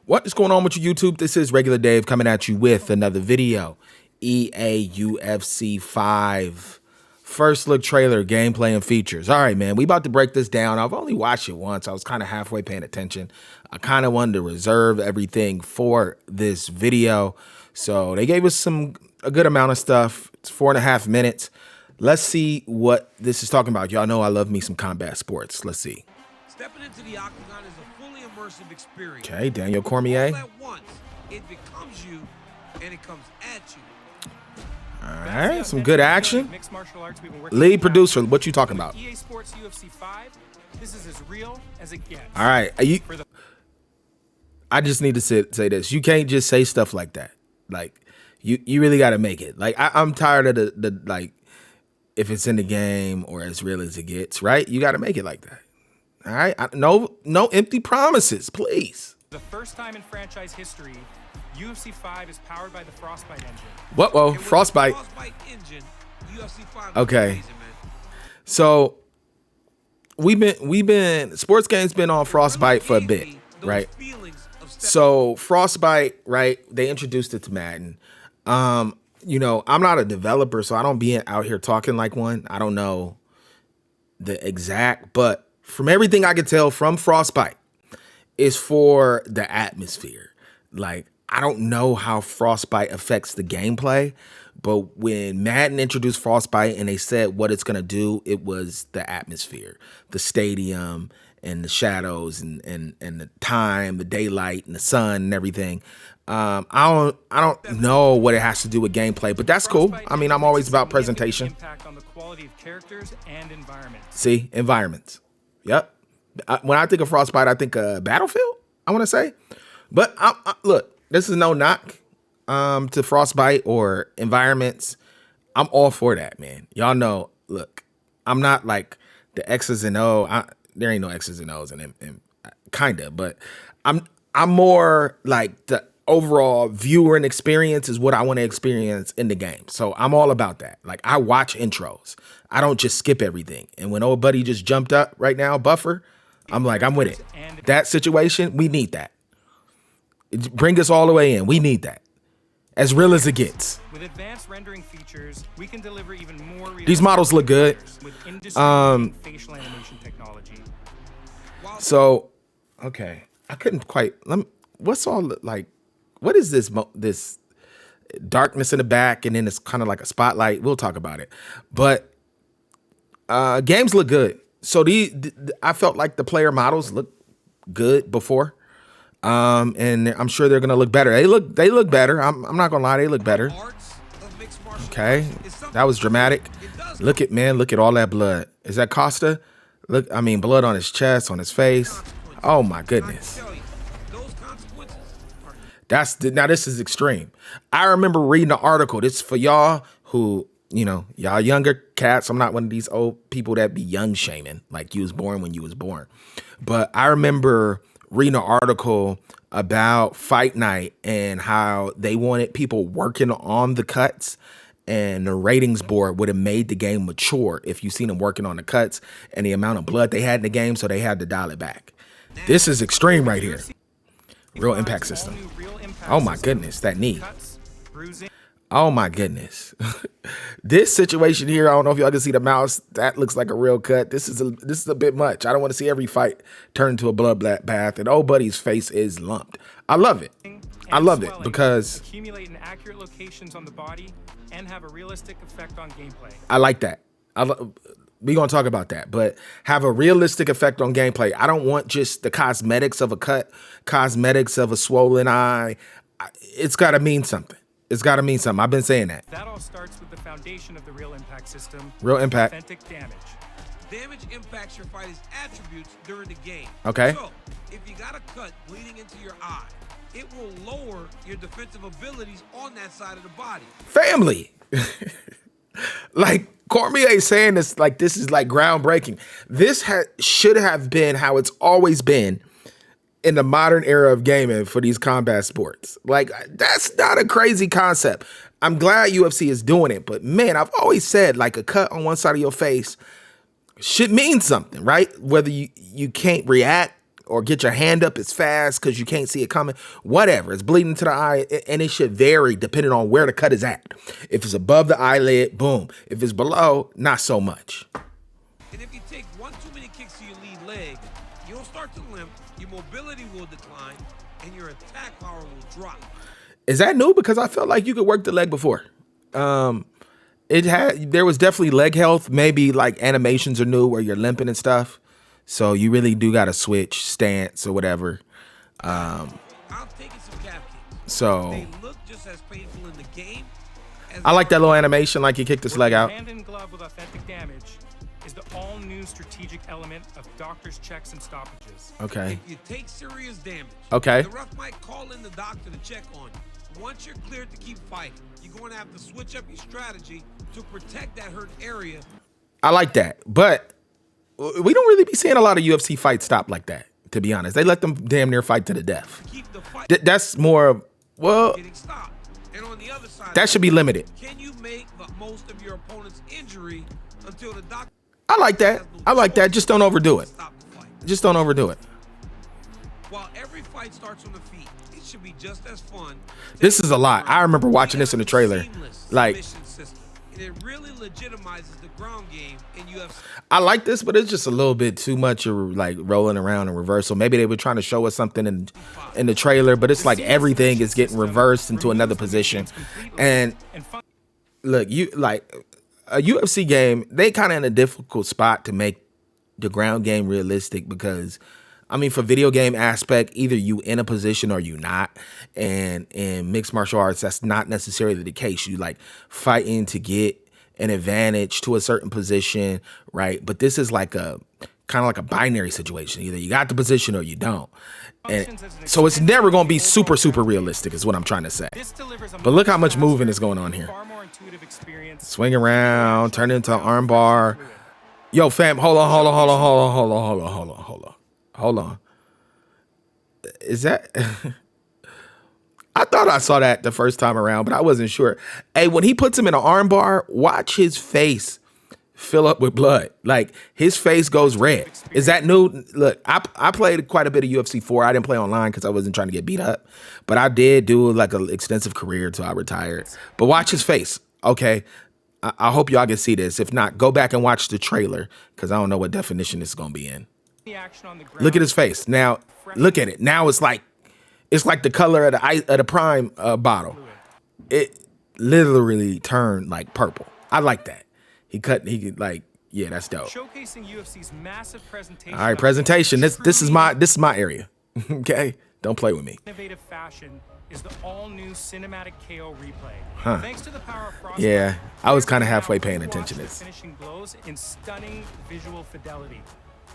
What is going on with you, YouTube? This is Regular Dave coming at you with another video. EA UFC 5 first look trailer, gameplay, and features. All right, man, we about to break this down. I've only watched it once. I was kind of halfway paying attention. I kind of wanted to reserve everything for this video. So they gave us a good amount of stuff. It's 4.5 minutes. Let's see what this is talking about. Y'all know I love me some combat sports. Let's see. Stepping into the octagon is a fully immersive experience. Okay, Daniel Cormier. All at once, it becomes you, and it comes at you. All right, some good action. Lead producer, what you talking about? EA Sports UFC 5. This is as real as it gets. All right, I just need to say this. You can't just say stuff like that. Like, you really got to make it. Like, I'm tired of the like, if it's in the game or as real as it gets, right? You got to make it like that. All right, no empty promises, please. The first time in franchise history, UFC 5 is powered by the Frostbite engine. What? Whoa, Frostbite. Engine, UFC 5 okay. Amazing, man. So we've been sports games been on Frostbite for a bit, right? So Frostbite, right? They introduced it to Madden. You know, I'm not a developer, so I don't be out here talking like one. I don't know the exact, but from everything I could tell from Frostbite, is for the atmosphere. Like, I don't know how Frostbite affects the gameplay, but when Madden introduced Frostbite and they said what it's gonna do, it was the atmosphere, the stadium and the shadows and the time, the daylight and the sun and everything. I don't know what it has to do with gameplay, but that's cool. I mean, I'm always about presentation. Impact on the quality of characters and environments. See, environments. Yep. When I think of Frostbite, I think of Battlefield, I want to say. But look, this is no knock to Frostbite or environments. I'm all for that, man. Y'all know, look, I'm not like the X's and O. There ain't no X's and O's in him, kind of. But I'm more like the overall viewer and experience is what I want to experience in the game. So I'm all about that. Like, I watch intros. I don't just skip everything. And when old buddy just jumped up right now, Buffer, I'm like, I'm with it. That situation, we need that. Bring us all the way in. We need that. As real as it gets. With advanced rendering features, we can deliver even more. These models look good. With facial animation technology. So, okay, I couldn't quite. What's all like? What is this? This darkness in the back, and then it's kind of like a spotlight. We'll talk about it, but games look good. So I felt like the player models look good before, and I'm sure they're gonna look better. They look better. I'm not gonna lie, they look better. Okay, that was dramatic. Look at all that blood. Is that Costa? Look, I mean, blood on his chest, on his face. Oh my goodness. Now this is extreme. I remember reading an article. This is for y'all who, you know, y'all younger cats. I'm not one of these old people that be young shaming, like you was born when you was born. But I remember reading an article about Fight Night and how they wanted people working on the cuts, and the ratings board would have made the game mature if you seen them working on the cuts and the amount of blood they had in the game, so they had to dial it back. This is extreme right here. Real impact system. Oh my goodness, that knee. Oh my goodness. This situation here, I don't know if y'all can see the mouse. That looks like a real cut. This is a bit much. I don't want to see every fight turn into a bloodbath, and old buddy's face is lumped. I love it. I love it because accumulate in accurate locations on the body and have a realistic effect on gameplay. I like that. We're going to talk about that, but have a realistic effect on gameplay. I don't want just the cosmetics of a cut, cosmetics of a swollen eye. It's got to mean something. It's got to mean something. I've been saying that. That all starts with the foundation of the real impact system. Real impact. Authentic damage. Damage impacts your fighter's attributes during the game. Okay. So, if you got a cut bleeding into your eye, it will lower your defensive abilities on that side of the body. Family. Like, Cormier saying this, like, this is like groundbreaking. This should have been how it's always been in the modern era of gaming for these combat sports. Like, that's not a crazy concept. I'm glad UFC is doing it, but man, I've always said, like, a cut on one side of your face should mean something, right? Whether you can't react or get your hand up as fast because you can't see it coming. Whatever. It's bleeding to the eye, and it should vary depending on where the cut is at. If it's above the eyelid, boom. If it's below, not so much. And if you take one too many kicks to your lead leg, you'll start to limp, your mobility will decline, and your attack power will drop. Is that new? Because I felt like you could work the leg before. There was definitely leg health. Maybe like animations are new where you're limping and stuff. So you really do got to switch stance or whatever. I'll take some calf kicks. So They look just as painful in the game. I like that little animation, like he kicked his leg out. Hand in glove with authentic damage is the all-new strategic element of doctors' checks and stoppages. Okay. If you take serious damage, Okay. the ref might call in the doctor to check on you. Once you're cleared to keep fighting, you're going to have to switch up your strategy to protect that hurt area. I like that, but we don't really be seeing a lot of UFC fights stop like that. To be honest, they let them damn near fight to the death. Keep the fight That's more. Well, getting stopped. And on the other side, that should be limited. can you make the most of your opponent's injury until the doctor? I like that. I like that. Just don't overdo it. Stop the fight. Just don't overdo it. While every fight starts on the feet, it should be just as fun. This is a lot. I remember watching this in the trailer. Like, Submission system. And it really legitimizes the ground game in UFC. I like this, but it's just a little bit too much of like rolling around in reversal. Maybe they were trying to show us something in the trailer, but it's like everything is getting reversed into another position. And look, you like a UFC game, they kind of in a difficult spot to make the ground game realistic because I mean, for video game aspect, either you in a position or you not. And in mixed martial arts, that's not necessarily the case. You like fighting to get an advantage to a certain position, right? But this is like a kind of like a binary situation. Either you got the position or you don't. And so it's never going to be super, super realistic is what I'm trying to say. But look how much moving is going on here. Swing around, turn into an arm bar. Yo, fam, hold on. Is that? I thought I saw that the first time around, but I wasn't sure. Hey, when he puts him in an arm bar, watch his face fill up with blood. Like his face goes red. Is that new? Look, I played quite a bit of UFC 4. I didn't play online because I wasn't trying to get beat up, but I did do like an extensive career till I retired. But watch his face. Okay. I hope y'all can see this. If not, go back and watch the trailer because I don't know what definition this is going to be in. Look at his face. Now, look at it. Now it's like the color of the prime bottle. It literally turned like purple. I like that. He like, yeah, that's dope. Showcasing UFC's massive presentation. All right, presentation. This is my area. Okay, don't play with me. Innovative fashion is the all-new cinematic KO replay. Huh. Thanks to the power of Frostbite, Yeah, I was kind of halfway paying attention to watch this. the finishing blows in stunning visual fidelity.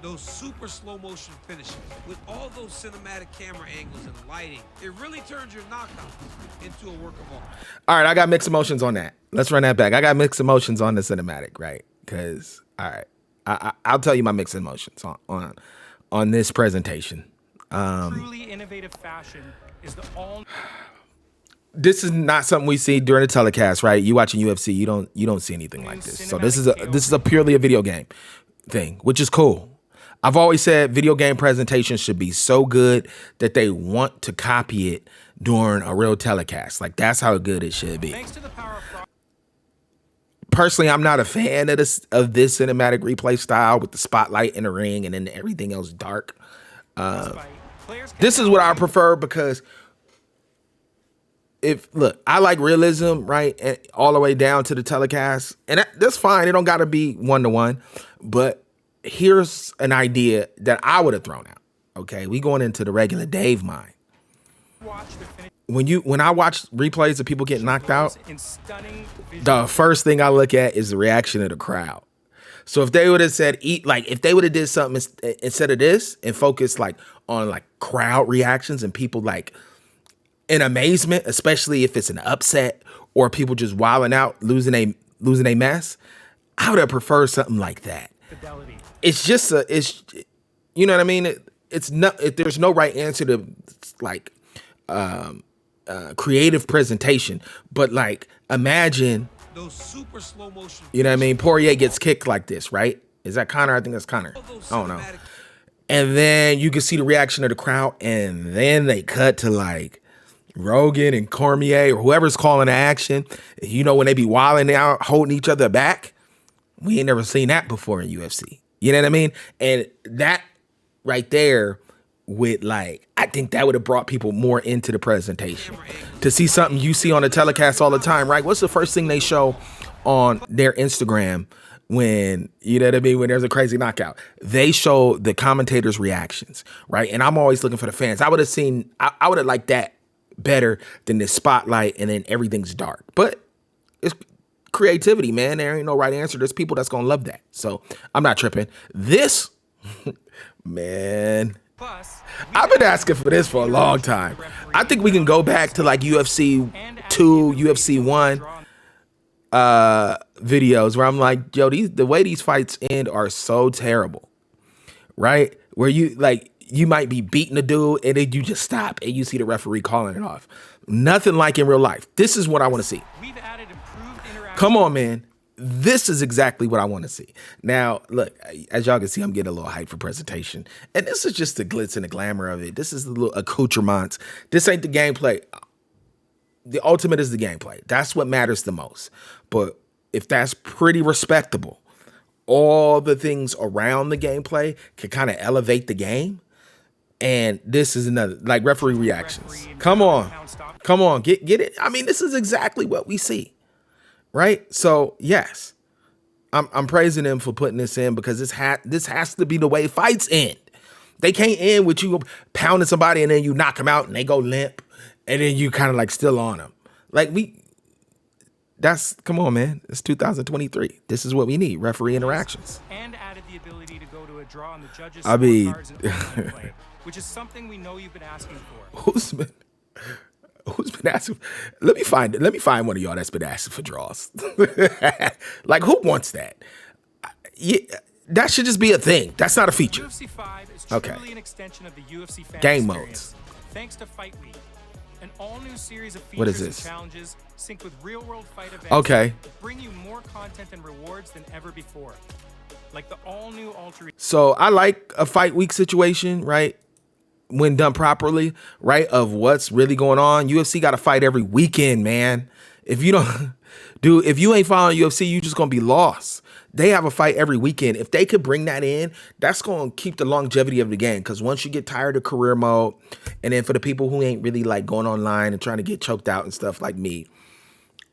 Those super slow motion finishes with all those cinematic camera angles and lighting, it really turns your knockouts into a work of art. All right, I got mixed emotions on that. Let's run that back. I got mixed emotions on the cinematic, right? Because all right, I'll tell you my mixed emotions on this presentation. Truly innovative fashion is the all. This is not something we see during the telecast, right? You watching UFC, you don't see anything like this. So this is a purely a video game thing, which is cool. I've always said video game presentations should be so good that they want to copy it during a real telecast. Like that's how good it should be. Thanks to the power of Personally, I'm not a fan of this cinematic replay style with the spotlight in the ring and then everything else dark. This is what I prefer because I like realism, right? And all the way down to the telecast. And that's fine. It don't got to be 1-to-1. But here's an idea that I would have thrown out. Okay, we going into the regular Dave mind. When I watch replays of people getting knocked out, the first thing I look at is the reaction of the crowd. So if they would have said if they would have did something instead of this and focused like on like crowd reactions and people like in amazement, especially if it's an upset or people just wilding out, losing a mess, I would have preferred something like that. fidelity. It's just you know what I mean? There's no right answer to like creative presentation, but like imagine Those super slow motion. you know what I mean? Poirier gets kicked like this, right? Is that Connor? I think that's Connor. I don't know. And then you can see the reaction of the crowd, and then they cut to like Rogan and Cormier or whoever's calling the action. You know, when they be wilding out, holding each other back. We ain't never seen that before in UFC. You know what I mean? And that right there with like, I think that would have brought people more into the presentation. To see something you see on the telecast all the time, right? What's the first thing they show on their Instagram when, you know what I mean, when there's a crazy knockout? They show the commentators' reactions, right? And I'm always looking for the fans. I would have liked that better than this spotlight and then everything's dark. But it's creativity, man. There ain't no right answer. There's people that's gonna love that. So I'm not tripping. This, man, I've been asking for this for a long time. I think we can go back to like UFC 2, UFC 1 videos where I'm like, yo, the way these fights end are so terrible, right? Where you might be beating a dude and then you just stop and you see the referee calling it off. Nothing like in real life. This is what I want to see. Come on, man. This is exactly what I want to see. Now, look, as y'all can see, I'm getting a little hyped for presentation. And this is just the glitz and the glamour of it. This is the little accoutrements. This ain't the gameplay. The ultimate is the gameplay. That's what matters the most. But if that's pretty respectable, all the things around the gameplay can kind of elevate the game. And this is another, like referee reactions. Come on. Come on. Get it. I mean, this is exactly what we see. Right? So, yes. I'm praising them for putting this in because this has to be the way fights end. They can't end with you pounding somebody and then you knock them out and they go limp and then you kind of like still on them. Like come on, man. It's 2023. This is what we need. Referee interactions. And added the ability to go to a draw on the judges' I mean, scorecards and online play, which is something we know you've been asking for. Who's been asking? Let me find one of y'all that's been asking for draws. Like, who wants that? Yeah, that should just be a thing. That's not a feature. UFC 5 is truly an extension of the UFC fan Game experience, modes. thanks to Fight Week, an all-new series of What is features this? and challenges synced with real-world fight events. Okay. That bring you more content and rewards than ever before, like the all-new alter. So I like a fight week situation, right? When done properly, right? Of what's really going on. UFC got to fight every weekend, man. If you don't, dude, if you ain't following UFC, you just gonna be lost. They have a fight every weekend. If they could bring that in, that's gonna keep the longevity of the game. Because once you get tired of career mode, and then for the people who ain't really like going online and trying to get choked out and stuff like me,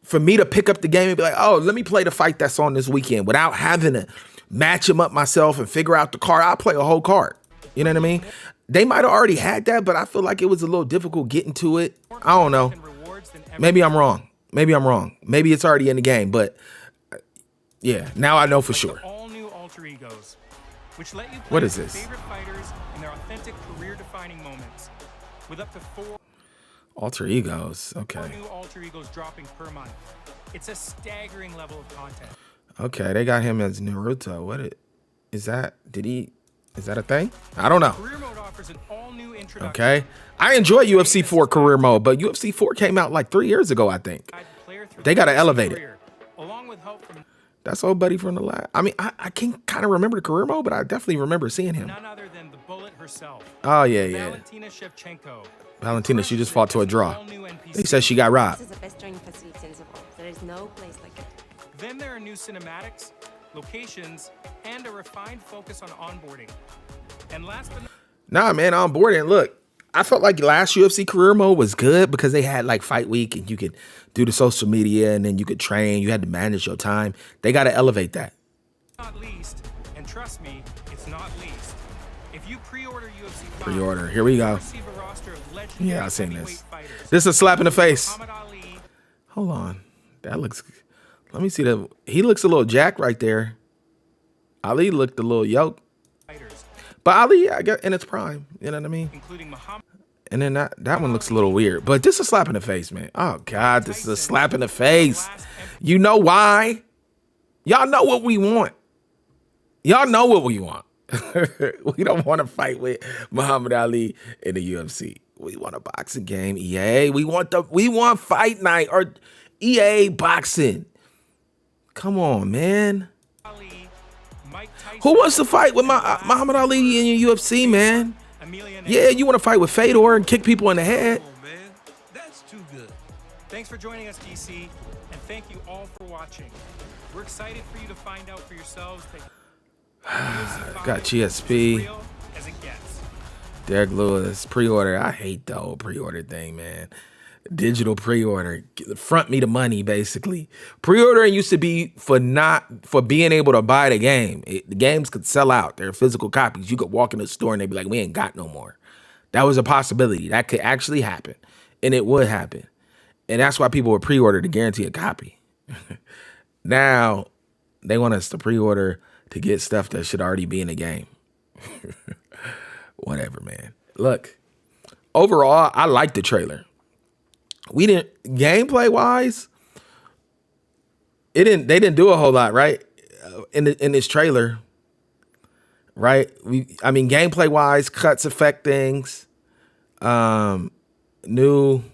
for me to pick up the game and be like, oh, let me play the fight that's on this weekend without having to match them up myself and figure out the card. I'll play a whole card. You know what I mean? They might have already had that, but I feel like it was a little difficult getting to it. I don't know. Maybe I'm wrong. Maybe it's already in the game, but yeah, now I know for sure. All new alter egos, which let you play What is your this? favorite fighters in their authentic career-defining moments, with up to 4 Alter egos. Okay. new alter egos dropping per month. It's a staggering level of content. Okay, they got him as Naruto. Is that a thing? I don't know. Career mode offers an all-new introduction. Okay. I enjoy UFC 4 career mode, but UFC 4 came out like 3 years ago, I think. They got to elevate it. Along with help from That's old buddy from the lab. I mean, I can kind of remember the career mode, but I definitely remember seeing him. none other than the Bullet herself. Oh, yeah. Valentina Shevchenko. Valentina, she just fought to a draw. All-new NPC. They said she got robbed. This is the best training facility in the world. There is no place like it. Then there are new cinematics, locations, and a refined focus on onboarding. And last but not Nah, man, on board. And look, I felt like last UFC career mode was good because they had like fight week and you could do the social media and then you could train. You had to manage your time. They got to elevate that. least, and trust me, it's not least. If you pre-order UFC 5, Pre-order. Here we you'll go. receive a roster of legendary Yeah, I seen heavyweight this. fighters. This is a slap in the face. Muhammad Ali, Hold on. That looks, let me see that. He looks a little jacked right there. Ali looked a little yoked. fighters, But Ali, I guess, in its prime. You know what I mean? including Muhammad And then that one looks a little weird. But this is a slap in the face, man. Oh, God, this is a slap in the face. You know why? Y'all know what we want. Y'all know what we want. We don't want to fight with Muhammad Ali in the UFC. We want a boxing game, EA. We want Fight Night or EA boxing. Come on, man. Ali, Mike Tyson, Who wants to fight with Muhammad Ali in your UFC, man? Yeah, you want to fight with Fedor and kick people in the head? Come on, man. That's too good. Thanks for joining us, DC, and thank you all for watching. We're excited for you to find out for yourselves that Got GSP. real as it gets. Derek Lewis, pre-order. I hate the whole pre-order thing, man. Digital pre-order. Front me the money, basically. Pre-ordering used to be for being able to buy the game. The games could sell out. They're physical copies. You could walk in the store and they'd be like, we ain't got no more. That was a possibility. That could actually happen. And it would happen. And that's why people would pre-order to guarantee a copy. Now, they want us to pre-order to get stuff that should already be in the game. Whatever, man. Look, overall, I like the trailer. Gameplay wise, they didn't do a whole lot, right? In this trailer, right? Gameplay wise, cuts affect things, new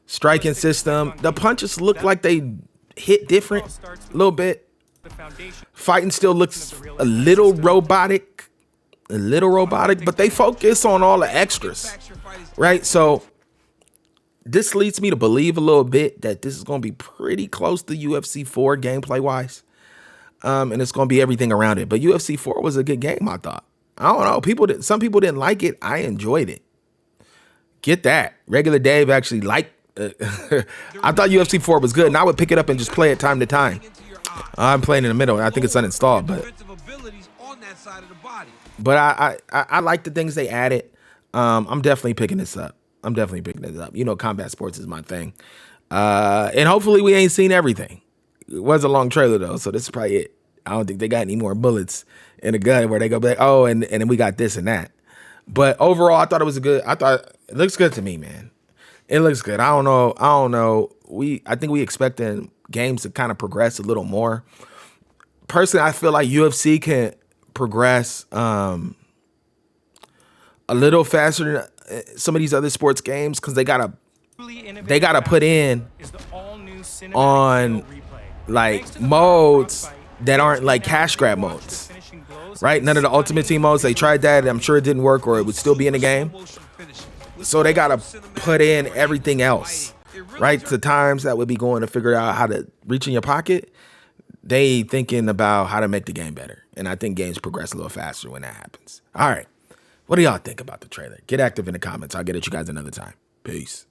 striking system. The punches look like they hit different a little bit. Fighting still looks a little robotic, but they focus on all the extras, right? So this leads me to believe a little bit that this is going to be pretty close to UFC 4 gameplay wise. And it's going to be everything around it. But UFC 4 was a good game, I thought. I don't know. Some people didn't like it. I enjoyed it. Get that. Regular Dave actually liked I thought UFC 4 was good, and I would pick it up and just play it time to time. I'm playing in the middle, and I think it's uninstalled, but I like the things they added. I'm definitely picking this up. You know, combat sports is my thing. And hopefully we ain't seen everything. It was a long trailer, though, so this is probably it. I don't think they got any more bullets in the gun where they go back, oh, and then we got this and that. But overall, I thought it looks good to me, man. It looks good. I don't know. I think we expecting games to kind of progress a little more. Personally, I feel like UFC can progress a little faster than some of these other sports games because they gotta put in on like modes that aren't like cash grab modes, right? None of the Ultimate Team modes. They tried that, and I'm sure it didn't work, or it would still be in the game. So they gotta put in everything else, right? The times that would be going to figure out how to reach in your pocket. They thinking about how to make the game better. And I think games progress a little faster when that happens. All right. What do y'all think about the trailer? Get active in the comments. I'll get at you guys another time. Peace.